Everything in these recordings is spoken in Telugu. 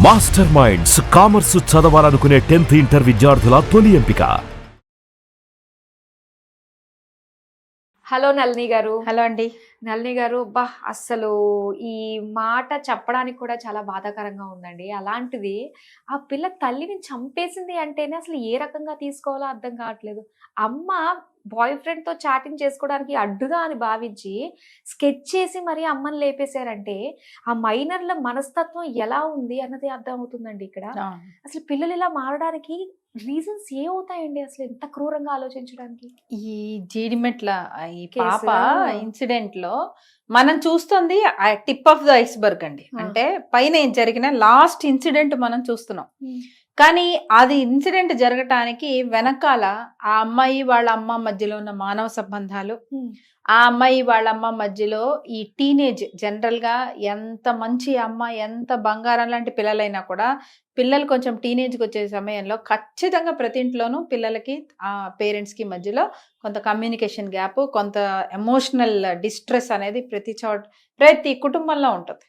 మాస్టర్ మైండ్స్ కామర్స్ చదవాలనుకునే 10th ఇంటర్ విద్యార్థుల తొలి ఎంపిక. హలో నళిని గారు. హలో అండి. నళిని గారు, అస్సలు ఈ మాట చెప్పడానికి కూడా చాలా బాధాకరంగా ఉందండి. అలాంటిది ఆ పిల్ల తల్లిని చంపేసింది అంటేనే అసలు ఏ రకంగా తీసుకోవాలో అర్థం కావట్లేదు. అమ్మ బాయ్ ఫ్రెండ్తో చాటింగ్ చేసుకోవడానికి అడ్డుగా అని భావించి స్కెచ్ చేసి మరీ అమ్మని లేపేశారంటే ఆ మైనర్ల మనస్తత్వం ఎలా ఉంది అన్నది అర్థం అవుతుందండి ఇక్కడ. అసలు పిల్లలు ఇలా మారడానికి రీజన్స్ ఏమవుతాయండి అసలు ఇంత క్రూరంగా ఆలోచించడానికి? ఈ జీడిమెట్ల ఈ పాప ఇన్సిడెంట్ లో మనం చూస్తుంది టిప్ ఆఫ్ ద ఐస్బర్గ్ అండి. అంటే పైన ఏం జరిగిన లాస్ట్ ఇన్సిడెంట్ మనం చూస్తున్నాం. కానీ అది ఇన్సిడెంట్ జరగటానికి వెనకాల ఆ అమ్మాయి వాళ్ళ అమ్మ మధ్యలో ఉన్న మానవ సంబంధాలు, ఆ అమ్మాయి వాళ్ళ అమ్మ మధ్యలో ఈ టీనేజ్, జనరల్ గా ఎంత మంచి అమ్మ, ఎంత బంగారం లాంటి పిల్లలైనా కూడా పిల్లలు కొంచెం టీనేజ్కి వచ్చే సమయంలో ఖచ్చితంగా ప్రతి ఇంట్లోనూ పిల్లలకి ఆ పేరెంట్స్కి మధ్యలో కొంత కమ్యూనికేషన్ గ్యాప్, కొంత ఎమోషనల్ డిస్ట్రెస్ అనేది ప్రతి కుటుంబంలో ఉంటుంది.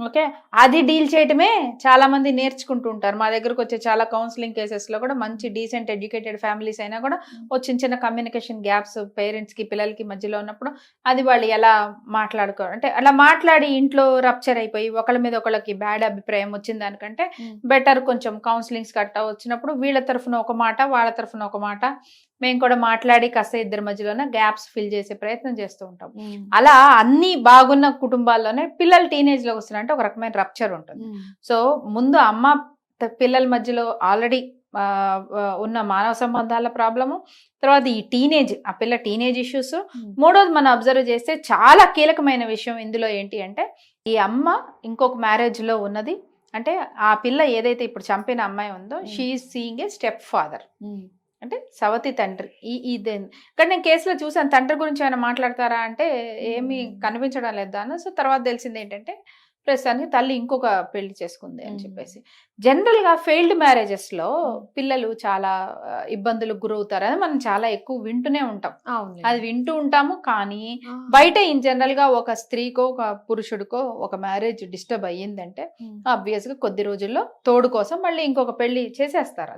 ఓకే, అది డీల్ చేయటమే చాలా మంది నేర్చుకుంటూ ఉంటారు. మా దగ్గరకు వచ్చే చాలా కౌన్సిలింగ్ కేసెస్లో కూడా మంచి డీసెంట్ ఎడ్యుకేటెడ్ ఫ్యామిలీస్ అయినా కూడా చిన్న చిన్న కమ్యూనికేషన్ గ్యాప్స్ పేరెంట్స్కి పిల్లలకి మధ్యలో ఉన్నప్పుడు అది వాళ్ళు ఎలా అంటే అలా మాట్లాడి ఇంట్లో రప్చర్ అయిపోయి ఒకళ్ళ మీద ఒకళ్ళకి బ్యాడ్ అభిప్రాయం వచ్చిన దానికంటే బెటర్ కొంచెం కౌన్సిలింగ్స్ కట్ట వచ్చినప్పుడు వీళ్ళ తరఫున ఒక మాట, వాళ్ళ తరఫున ఒక మాట, మేము కూడా మాట్లాడి కాస్త ఇద్దరి మధ్యలోనే గ్యాప్స్ ఫిల్ చేసే ప్రయత్నం చేస్తూ ఉంటాం. అలా అన్ని బాగున్న కుటుంబాల్లోనే పిల్లలు టీనేజ్ లోకి వస్తున్నారంటే ఒక రకమైన రప్చర్ ఉంటుంది. సో ముందు అమ్మ పిల్లల మధ్యలో ఆల్రెడీ ఉన్న మానవ సంబంధాల ప్రాబ్లము, తర్వాత ఈ టీనేజ్, ఆ పిల్ల టీనేజ్ ఇష్యూస్, మూడోది మనం అబ్జర్వ్ చేస్తే చాలా కీలకమైన విషయం ఇందులో ఏంటి అంటే ఈ అమ్మ ఇంకొక మ్యారేజ్ లో ఉన్నది. అంటే ఆ పిల్ల ఏదైతే ఇప్పుడు చంపిన అమ్మాయి ఉందో she is seeing A step father, అంటే సవతి తండ్రి. ఇక్కడ నేను కేసులో చూసాను, తండ్రి గురించి ఏమైనా మాట్లాడతారా అంటే ఏమీ కనిపించడం లేదా అని. సో తర్వాత తెలిసింది ఏంటంటే ప్రస్తుతానికి తల్లి ఇంకొక పెళ్లి చేసుకుంది అని చెప్పేసి. జనరల్ గా ఫెయిల్డ్ మ్యారేజెస్ లో పిల్లలు చాలా ఇబ్బందులకు గురవుతారని మనం చాలా ఎక్కువ వింటూనే ఉంటాం. అది వింటూ ఉంటాము. కానీ బయట ఇన్ జనరల్ గా ఒక స్త్రీకో ఒక పురుషుడికో ఒక మ్యారేజ్ డిస్టర్బ్ అయ్యిందంటే ఆబ్వియస్ గా కొద్ది రోజుల్లో తోడు కోసం మళ్ళీ ఇంకొక పెళ్లి చేసేస్తారు.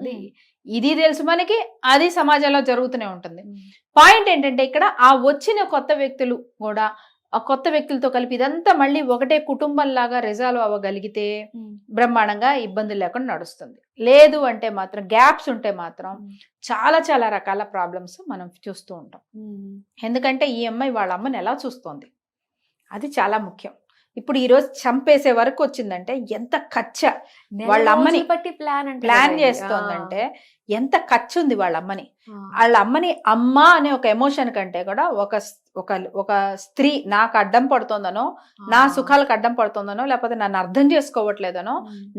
ఇది తెలుసు మనకి, అది సమాజంలో జరుగుతూనే ఉంటుంది. పాయింట్ ఏంటంటే ఇక్కడ ఆ వచ్చిన కొత్త వ్యక్తులు కూడా ఆ కొత్త వ్యక్తులతో కలిపి ఇదంతా మళ్ళీ ఒకటే కుటుంబం లాగా రిజాల్వ్ అవ్వగలిగితే బ్రహ్మాండంగా ఇబ్బందులు లేకుండా నడుస్తుంది. లేదు అంటే మాత్రం గ్యాప్స్ ఉంటే మాత్రం చాలా చాలా రకాల ప్రాబ్లమ్స్ మనం చూస్తూ ఉంటాం. ఎందుకంటే ఈ అమ్మాయి వాళ్ళ అమ్మని ఎలా చూస్తోంది అది చాలా ముఖ్యం. ఇప్పుడు ఈ రోజు చంపేసే వరకు వచ్చిందంటే ఎంత ఖర్చు వాళ్ళ అమ్మని ప్లాన్ చేస్తోందంటే ఎంత ఖర్చు ఉంది వాళ్ళ అమ్మని. వాళ్ళ అమ్మని అమ్మ అనే ఒక ఎమోషన్ కంటే కూడా ఒక స్త్రీ నాకు అడ్డం పడుతోందనో, నా సుఖాలకు అడ్డం పడుతోందనో, లేకపోతే నన్ను అర్థం చేసుకోవట్లేదనో,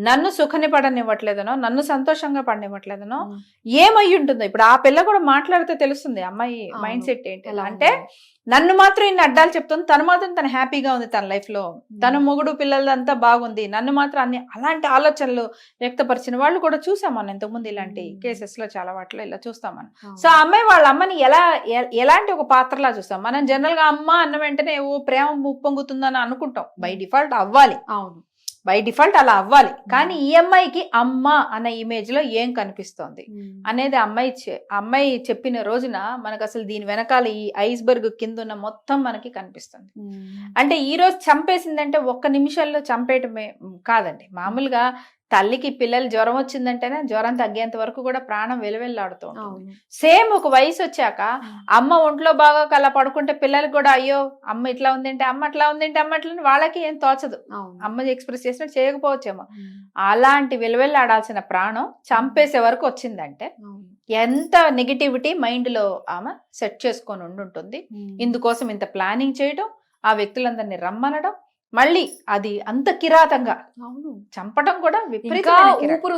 నన్ను సుఖని పడనివ్వట్లేదనో, నన్ను సంతోషంగా పడనివ్వట్లేదనో ఏమై ఉంటుందో. ఇప్పుడు ఆ పిల్ల కూడా మాట్లాడితే తెలుస్తుంది అమ్మాయి మైండ్ సెట్ ఏంటి. అంటే నన్ను మాత్రం ఇన్ని అడ్డాలు చెప్తుంది, తను మాత్రం తను హ్యాపీగా ఉంది తన లైఫ్ లో, తను మొగుడు పిల్లలంతా బాగుంది, నన్ను మాత్రం అలాంటి ఆలోచనలు వ్యక్తపరిచిన వాళ్ళు కూడా చూసాం మనం ఇంతకుముందు. ఇలాంటి కేసెస్ లో చాలా వాటిలో ఇలా చూస్తాం మనం. సో ఆ అమ్మాయి వాళ్ళ అమ్మని ఎలాంటి ఒక పాత్రలా చూస్తాం మనం. జనరల్ గా అమ్మ అన్న వెంటనే ప్రేమ ఉప్పొంగుతుందని అనుకుంటాం. బై డిఫాల్ట్ అవ్వాలి, బై డిఫాల్ట్ అలా అవ్వాలి. కానీ ఈ అమ్మాయికి అమ్మ అన్న ఇమేజ్ లో ఏం కనిపిస్తోంది అనేది అమ్మాయి చెప్పిన రోజున మనకు అసలు దీని వెనకాల ఈ ఐస్బర్గ్ కింద ఉన్న మొత్తం మనకి కనిపిస్తుంది. అంటే ఈ రోజు చంపేసిందంటే ఒక్క నిమిషంలో చంపేయటమే కాదండి. మామూలుగా తల్లికి పిల్లలు జ్వరం వచ్చిందంటేనే జ్వరం తగ్గేంత వరకు కూడా ప్రాణం వెలువెల్లాడుతూ ఉంటుంది. సేమ్ ఒక వయసు వచ్చాక అమ్మ ఒంట్లో బాగా అలా పడుకుంటే పిల్లలకు కూడా అయ్యో అమ్మ ఇట్లా ఉందంటే అమ్మ అట్లా ఉందంటే అమ్మ అట్లా వాళ్ళకి ఏం తోచదు. అమ్మ ఎక్స్ప్రెస్ చేసినట్టు చేయకపోవచ్చేమో. అలాంటి వెలువెల్లాడాల్సిన ప్రాణం చంపేసే వరకు వచ్చిందంటే ఎంత నెగిటివిటీ మైండ్ లో ఆమె సెట్ చేసుకొని ఉండుంటుంది. ఇందుకోసం ఇంత ప్లానింగ్ చేయడం, ఆ వ్యక్తులందరినీ రమ్మనడం, మళ్ళీ అది అంత కిరాతంగా చంపడం కూడా ఊపిరి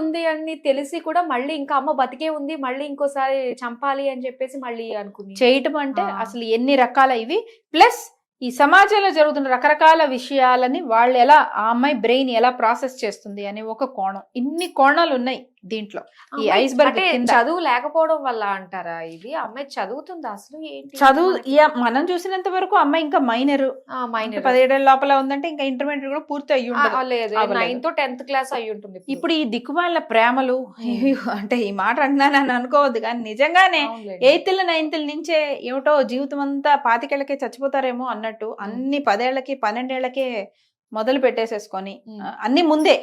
ఉంది అని తెలిసి కూడా మళ్ళీ ఇంకా అమ్మ బతికే ఉంది, మళ్ళీ ఇంకోసారి చంపాలి అని చెప్పేసి మళ్ళీ అనుకుని చేయటం అంటే అసలు ఎన్ని రకాల ఇవి. ప్లస్ ఈ సమాజంలో జరుగుతున్న రకరకాల విషయాలని వాళ్ళు ఎలా, ఆ అమ్మాయి బ్రెయిన్ ఎలా ప్రాసెస్ చేస్తుంది అనే ఒక కోణం. ఇన్ని కోణాలు ఉన్నాయి దీంట్లో ఈ ఐస్బర్గ్ కింద. చదువు లేకపోవడం వల్ల అంటారా ఇది? అమ్మాయి చదువుతుందా అసలు? ఏంటి చదువు మనం చూసినంత వరకు అమ్మాయి ఇంకా మైనర్, 17 ఏళ్ళ లోపల ఉందంటే ఇంకా ఇంటర్మీడియట్ కూడా పూర్తి అయ్యి ఉండదు. లేదు, 9th 10th క్లాస్ అయ్యి ఉంటుంది. ఇప్పుడు ఈ దిక్కుమాల ప్రేమలు అంటే ఈ మాట అంటున్నానని అనుకోవద్దు, కానీ నిజంగానే 8th 9th నుంచే ఏమిటో జీవితం అంతా 25 ఏళ్ళకే చచ్చిపోతారేమో అన్నట్టు అన్ని 10 ఏళ్ళకి 12 ఏళ్ళకే మొదలు పెట్టేసేసుకొని అన్ని ముందే.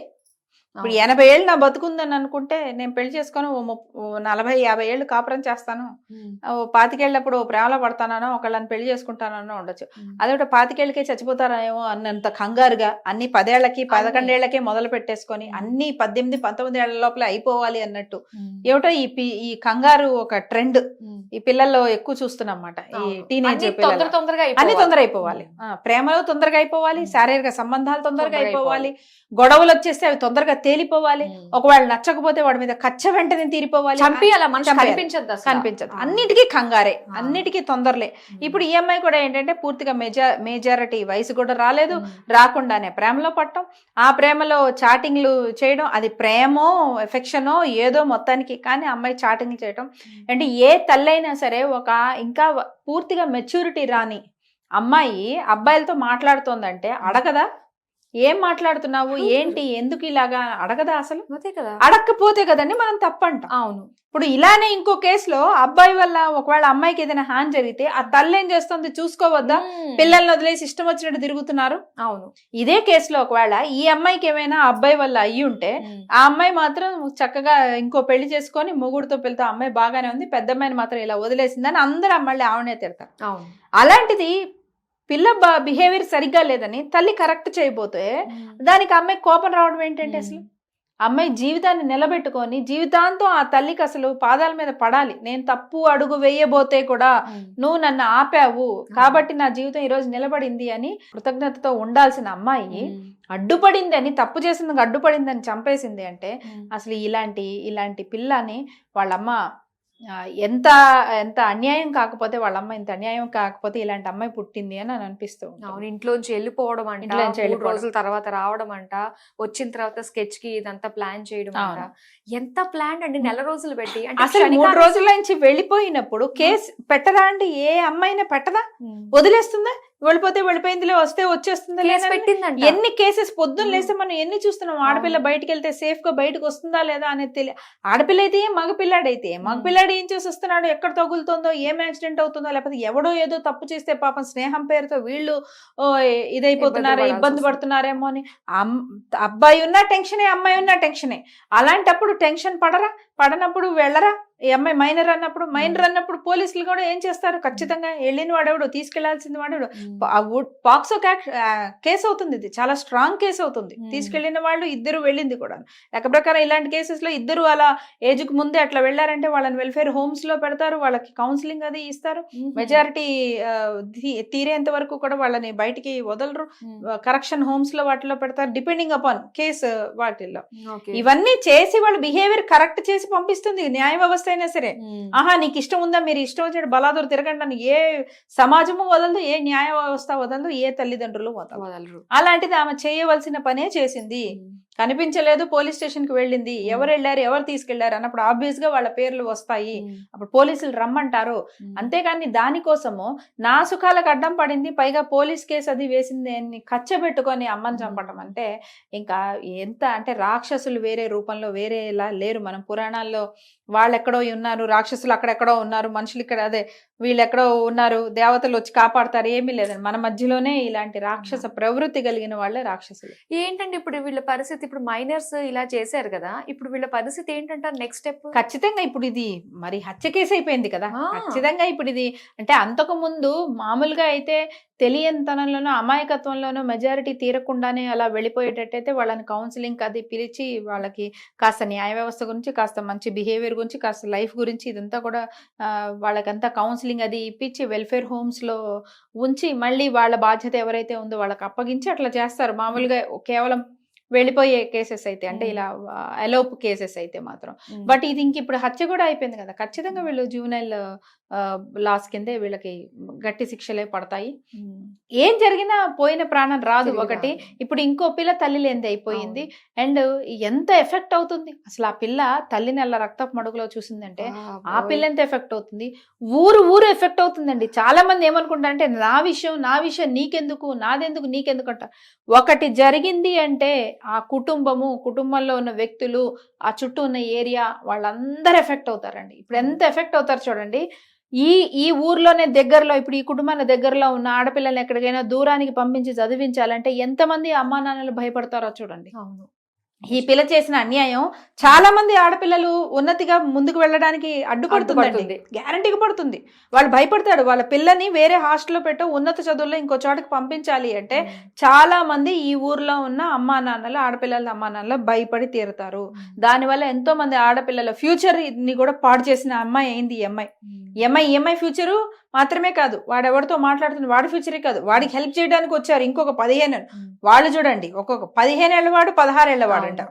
ఇప్పుడు 80 ఏళ్ళు నా బతుకుందని అనుకుంటే నేను పెళ్లి చేసుకొని 40-50 ఏళ్ళు కాపురం చేస్తాను, 25 ఏళ్ళప్పుడు ప్రేమలో పడతానో ఒకళ్ళని పెళ్లి చేసుకుంటానో ఉండొచ్చు. అదే 25 ఏళ్ళకే చచ్చిపోతారేమో అన్నంత కంగారుగా అన్ని 10 ఏళ్ళకి 11 ఏళ్ళకే మొదలు పెట్టేసుకొని అన్ని 18-19 ఏళ్ల లోపల అయిపోవాలి అన్నట్టు ఏమిటో ఈ కంగారు ఒక ట్రెండ్ ఈ పిల్లల్లో ఎక్కువ చూస్తున్నాం అన్నమాట. ఈ టీనేజ్ పిల్లలు అన్ని తొందరగా అయిపోవాలి, ప్రేమలో తొందరగా అయిపోవాలి, శారీరక సంబంధాలు తొందరగా అయిపోవాలి, గొడవలు వచ్చేస్తే అవి తొందరగా తేలిపోవాలి, ఒకవేళ నచ్చకపోతే వాడి మీద కచ్చ వెంటనే తీరిపోవాలి, కనిపించదు. అన్నిటికీ కంగారే, అన్నిటికీ తొందరలే. ఇప్పుడు ఈ అమ్మాయి కూడా ఏంటంటే పూర్తిగా మేజారిటీ వయసు కూడా రాలేదు, రాకుండానే ప్రేమలో పట్టడం, ఆ ప్రేమలో చాటింగ్లు చేయడం, అది ప్రేమో ఎఫెక్షనో ఏదో మొత్తానికి, కానీ అమ్మాయి చాటింగ్ చేయడం అంటే ఏ తల్లైనా సరే ఒక ఇంకా పూర్తిగా మెచ్యూరిటీ రాని అమ్మాయి అబ్బాయిలతో మాట్లాడుతోందంటే అడగదా? ఏం మాట్లాడుతున్నావు, ఏంటి, ఎందుకు ఇలాగా అడగదా? అసలు అడగకపోతే కదండి మనం తప్పంటాం. అవును. ఇప్పుడు ఇలానే ఇంకో కేసులో అబ్బాయి వల్ల ఒకవేళ అమ్మాయికి ఏదైనా హాని జరిగితే ఆ తల్లి ఏం చేస్తుంది చూసుకోవద్దా? పిల్లల్ని వదిలేసి ఇష్టం వచ్చినట్టు తిరుగుతున్నారు. అవును. ఇదే కేసులో ఒకవేళ ఈ అమ్మాయికి ఏమైనా అబ్బాయి వల్ల అయ్యి ఉంటే ఆ అమ్మాయి మాత్రం చక్కగా ఇంకో పెళ్లి చేసుకొని మొగుడుతో పెళ్తే అమ్మాయి బాగానే ఉంది, పెద్ద అమ్మాయిని మాత్రం ఇలా వదిలేసిందని అందరూ అమ్మాయిని ఆవనే తిడతారు. అలాంటిది పిల్ల బిహేవియర్ సరిగ్గా లేదని తల్లి కరెక్ట్ చేయబోతే దానికి అమ్మాయి కోపం రావడం ఏంటంటే అసలు అమ్మాయి జీవితాన్ని నిలబెట్టుకొని జీవితాంతం ఆ తల్లికి అసలు పాదాల మీద పడాలి. నేను తప్పు అడుగు వేయబోతే కూడా నువ్వు నన్ను ఆపావు కాబట్టి నా జీవితం ఈ రోజు నిలబడింది అని కృతజ్ఞతతో ఉండాల్సిన అమ్మాయి అడ్డుపడిందని, తప్పు చేసింది అడ్డుపడిందని చంపేసింది అంటే అసలు ఇలాంటి పిల్లని వాళ్ళమ్మ ఎంత ఎంత అన్యాయం కాకపోతే, వాళ్ళమ్మ ఇంత అన్యాయం కాకపోతే ఇలాంటి అమ్మాయి పుట్టింది అని అనిపిస్తూ. అవును. ఇంట్లోంచి వెళ్ళిపోవడం అంట, 3 రోజుల తర్వాత రావడం అంట, వచ్చిన తర్వాత స్కెచ్ కి ఇదంతా ప్లాన్ చేయడం అంట. ఎంత ప్లాన్ అండి, నెల రోజులు పెట్టి. అసలు 3 రోజుల నుంచి వెళ్ళిపోయినప్పుడు కేసు పెట్టరా అండి? ఏ అమ్మాయినా పెట్టదా? వదిలేస్తుందా? వెళ్ళిపోతే వెళ్ళిపోయిందిలే, వస్తే వచ్చేస్తుందా? పెట్టిందంట. ఎన్ని కేసెస్ పొద్దున్న లేస్తే మనం ఎన్ని చూస్తున్నాం. ఆడపిల్ల బయటకు వెళ్తే సేఫ్ గా బయటకు వస్తుందా లేదా అనేది తెలియదు. ఆడపిల్ల అయితే మగపిల్లాడైతే మగపిల్లాడు ఏం చేసి వస్తున్నాడు, ఎక్కడ తగులుతుందో, ఏం యాక్సిడెంట్ అవుతుందో, లేకపోతే ఎవడో ఏదో తప్పు చేస్తే పాపం స్నేహం పేరుతో వీళ్ళు ఇదైపోతున్నారా, ఇబ్బంది పడుతున్నారేమో అని అబ్బాయి ఉన్నా టెన్షనే, అమ్మాయి ఉన్నా టెన్షనే. అలాంటప్పుడు టెన్షన్ పడనప్పుడు వెళ్ళరా? ఈ అమ్మాయి మైనర్ అన్నప్పుడు పోలీసులు కూడా ఏం చేస్తారు? ఖచ్చితంగా వెళ్ళిన వాడెవడు, తీసుకెళ్లాల్సింది వాడెవడు. పాక్సో కేసు అవుతుంది, ఇది చాలా స్ట్రాంగ్ కేసు అవుతుంది. తీసుకెళ్లిన వాళ్ళు ఇద్దరు వెళ్ళింది కూడా లెక్క ప్రకారం. ఇలాంటి కేసెస్ లో ఇద్దరు అలా ఏజ్ కు ముందే అట్లా వెళ్లారంటే వాళ్ళని వెల్ఫేర్ హోమ్స్ లో పెడతారు, వాళ్ళకి కౌన్సిలింగ్ అది ఇస్తారు. మెజారిటీ తీరేంత వరకు కూడా వాళ్ళని బయటికి వదలరు, కరెక్షన్ హోమ్స్ లో వాటిలో పెడతారు, డిపెండింగ్ అపాన్ కేసు వాటిల్లో. ఇవన్నీ చేసి వాళ్ళు బిహేవియర్ కరెక్ట్ చేసి పంపిస్తుంది న్యాయ వ్యవస్థ అయినా సరే. ఆహా నీకు ఇష్టం ఉందా, మీరు ఇష్టం వచ్చినట్టు బలాదూరు తిరగండి అని ఏ సమాజము వదలదు, ఏ న్యాయ వ్యవస్థ వదలదు, ఏ తల్లిదండ్రులు వదలరు. అలాంటిది ఆమె చేయవలసిన పనే చేసింది. కనిపించలేదు, పోలీస్ స్టేషన్ కి వెళ్ళింది, ఎవరు వెళ్ళారు, ఎవరు తీసుకెళ్లారు అన్నప్పుడు ఆబ్వియస్ గా వాళ్ళ పేర్లు వస్తాయి, అప్పుడు పోలీసులు రమ్మంటారు. అంతేగాని దానికోసము నా సుఖాలకు అడ్డం పడింది, పైగా పోలీస్ కేసు అది వేసింది అని కచ్చబెట్టుకొని అమ్మని చంపడం అంటే ఇంకా ఎంత అంటే రాక్షసులు వేరే రూపంలో వేరేలా లేరు. మనం పురాణాల్లో వాళ్ళెక్కడో ఉన్నారు, రాక్షసులు అక్కడెక్కడో ఉన్నారు, మనుషులు ఇక్కడ అదే వీళ్ళు ఎక్కడో ఉన్నారు, దేవతలు వచ్చి కాపాడతారు, ఏమీ లేదండి. మన మధ్యలోనే ఇలాంటి రాక్షస ప్రవృత్తి కలిగిన వాళ్ళే రాక్షసులు. ఏంటంటే ఇప్పుడు వీళ్ళ పరిస్థితి, ఇప్పుడు మైనర్స్ ఇలా చేశారు కదా, ఇప్పుడు వీళ్ళ పరిస్థితి ఏంటంటే నెక్స్ట్ స్టెప్ ఖచ్చితంగా ఇప్పుడు ఇది మరి హత్య కేసు అయిపోయింది కదా. ఖచ్చితంగా ఇప్పుడు ఇది అంటే అంతకు ముందు మామూలుగా అయితే తెలియనితనంలోనో అమాయకత్వంలోనో మెజారిటీ తీరకుండానే అలా వెళ్ళిపోయేటట్టయితే వాళ్ళని కౌన్సిలింగ్ అది పిలిచి వాళ్ళకి కాస్త న్యాయ వ్యవస్థ గురించి, కాస్త మంచి బిహేవియర్ గురించి, కాస్త లైఫ్ గురించి ఇదంతా కూడా వాళ్ళకంతా కౌన్సిలింగ్ అది ఇప్పించి వెల్ఫేర్ హోమ్స్ లో ఉంచి మళ్ళీ వాళ్ళ బాధ్యత ఎవరైతే ఉందో వాళ్ళకి అప్పగించి అట్లా చేస్తారు. మామూలుగా కేవలం వెళ్ళిపోయే కేసెస్ అయితే, అంటే ఇలా ఎలోప్ కేసెస్ అయితే మాత్రం. బట్ ఇది ఇంక ఇప్పుడు హత్య కూడా అయిపోయింది కదా, ఖచ్చితంగా వీళ్ళు జూనైల్ లాస్ కిందే వీళ్ళకి గట్టి శిక్షలే పడతాయి. ఏం జరిగినా పోయిన ప్రాణం రాదు ఒకటి. ఇప్పుడు ఇంకో పిల్ల తల్లి లేనిది అయిపోయింది. అండ్ ఎంత ఎఫెక్ట్ అవుతుంది అసలు, ఆ పిల్ల తల్లిని అలా రక్తపు మడుగులో చూసిందంటే ఆ పిల్ల ఎంత ఎఫెక్ట్ అవుతుంది, ఊరు ఎఫెక్ట్ అవుతుందండి. చాలా మంది ఏమనుకుంటారంటే నా విషయం నీకెందుకు, నాదెందుకు నీకెందుకు అంట. ఒకటి జరిగింది అంటే ఆ కుటుంబంలో ఉన్న వ్యక్తులు, ఆ చుట్టూ ఉన్న ఏరియా, వాళ్ళందరూ ఎఫెక్ట్ అవుతారండి. ఇప్పుడు ఎంత ఎఫెక్ట్ అవుతారు చూడండి. ఈ ఊర్లోనే దగ్గరలో, ఇప్పుడు ఈ కుటుంబాల దగ్గరలో ఉన్న ఆడపిల్లల్ని ఎక్కడికైనా దూరానికి పంపించి చదివించాలంటే ఎంతమంది అమ్మా నాన్నలు భయపడతారో చూడండి. అవును. ఈ పిల్ల చేసిన అన్యాయం చాలా మంది ఆడపిల్లలు ఉన్నతిగా ముందుకు వెళ్ళడానికి అడ్డుపడుతుంది, గ్యారంటీగా పడుతుంది. వాళ్ళు భయపడతాడు, వాళ్ళ పిల్లని వేరే హాస్టల్లో పెట్టో ఉన్నత చదువుల్లో ఇంకో చోటకి పంపించాలి అంటే చాలా మంది ఈ ఊర్లో ఉన్న అమ్మా నాన్నలు, ఆడపిల్లల అమ్మా నాన్నలు భయపడి తీరుతారు. దానివల్ల ఎంతో మంది ఆడపిల్లల ఫ్యూచర్ ని కూడా పాడు చేసిన అమ్మాయి అయింది ఈ అమ్మాయి ఫ్యూచరు మాత్రమే కాదు, వాడెవరితో మాట్లాడుతున్న వాడి ఫ్యూచరే కాదు, వాడికి హెల్ప్ చేయడానికి వచ్చారు ఇంకొక 15 వాళ్ళు చూడండి, ఒక్కొక్క 15 ఏళ్ళవాడు 16 ఏళ్ళవాడంట,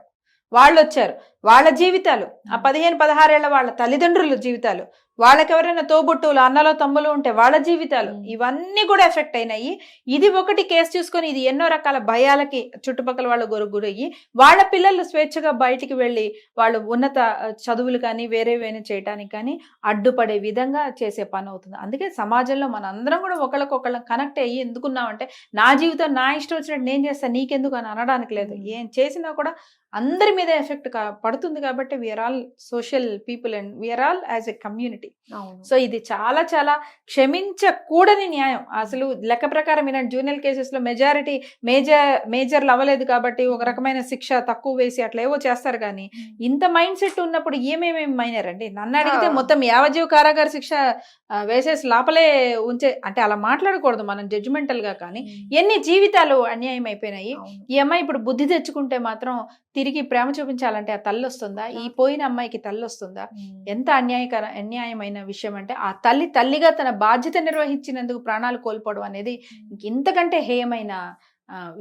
వాళ్ళు వచ్చారు. వాళ్ళ జీవితాలు, ఆ 15-16 ఏళ్ళ వాళ్ళ తల్లిదండ్రుల జీవితాలు, వాళ్ళకి ఎవరైనా తోబుట్టువులు అన్నలో తమ్ములు ఉంటే వాళ్ళ జీవితాలు, ఇవన్నీ కూడా ఎఫెక్ట్ అయినాయి. ఇది ఒకటి కేసు చూసుకొని ఇది ఎన్నో రకాల భయాలకి చుట్టుపక్కల వాళ్ళు గురయ్యి వాళ్ళ పిల్లలు స్వేచ్ఛగా బయటికి వెళ్ళి వాళ్ళు ఉన్నత చదువులు కానీ వేరేవేనా చేయటానికి కానీ అడ్డుపడే విధంగా చేసే పని అవుతుంది. అందుకే సమాజంలో మనందరం కూడా ఒకళ్ళకొకళ్ళం కనెక్ట్ అయ్యి ఎందుకున్నామంటే నా జీవితం నా ఇష్టం వచ్చినట్టు నేను చేస్తాను నీకెందుకు అని అనడానికి లేదు. ఏం చేసినా కూడా అందరి మీద ఎఫెక్ట్ పడుతుంది. కాబట్టి we are all social people and we are all as a community. So ఇది చాలా చాలా క్షమించకూడని న్యాయం. అసలు లెక్క ప్రకారం ఇలాంటి జూనియర్ కేసెస్ లో మేజర్లు అవ్వలేదు కాబట్టి ఒక రకమైన శిక్ష తక్కువ వేసి అట్లా ఏవో చేస్తారు. కానీ ఇంత మైండ్ సెట్ ఉన్నప్పుడు ఏమేమి మైనర్ అండి, నన్ను అడిగితే మొత్తం యావజ్జీవ కారాగార శిక్ష వేసేసి లోపలే ఉంచే, అంటే అలా మాట్లాడకూడదు మనం జడ్జిమెంటల్ గా. కానీ ఎన్ని జీవితాలు అన్యాయం అయిపోయినాయి. ఈ అమ్మాయి ఇప్పుడు బుద్ధి తెచ్చుకుంటే మాత్రం తిరిగి ప్రేమ చూపించాలంటే ఆ తల్లి వస్తుందా, ఈ పోయిన అమ్మాయికి తల్లి వస్తుందా? ఎంత అన్యాయమైన విషయం అంటే ఆ తల్లిగా తన బాధ్యత నిర్వహించినందుకు ప్రాణాలు కోల్పోవడం అనేది ఇంతకంటే హేయమైన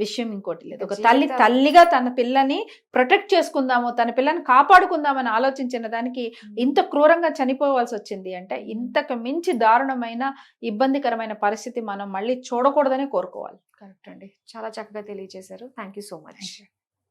విషయం ఇంకోటి లేదు. ఒక తల్లిగా తన పిల్లని ప్రొటెక్ట్ చేసుకుందాము, తన పిల్లని కాపాడుకుందామని ఆలోచించిన దానికి ఇంత క్రూరంగా చనిపోవాల్సి వచ్చింది అంటే ఇంతకు మించి దారుణమైన ఇబ్బందికరమైన పరిస్థితి మనం మళ్ళీ చూడకూడదని కోరుకోవాలి. కరెక్ట్ అండి, చాలా చక్కగా తెలియజేశారు. Thank you so much.